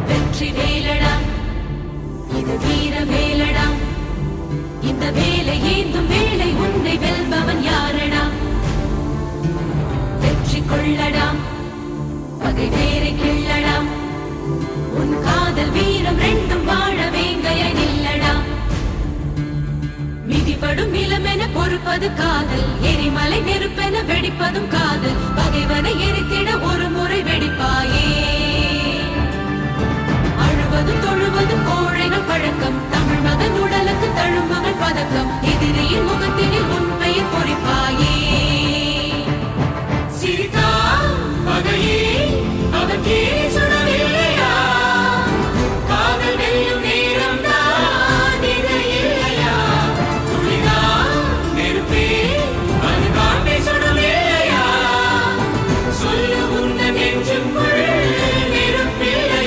வெற்றி வேலடா இது வீர வேலடா இந்த வேலை ஏந்தும் வேலை உன்னை வெல்பவன் யாரடா வெற்றி கொள்ளடா பகை வேரை கிள்ளடா உன் காதல் வீரம் ரெண்டும் வாழ வேங்கைய நில்லடா மிதிபடும் நிலமென பொறுப்பது காதல் எரிமலை நெருப்பென வெடிப்பதும் காதல் பகைவனை எரித்திட ஒரு முறை வெடிப்பாயே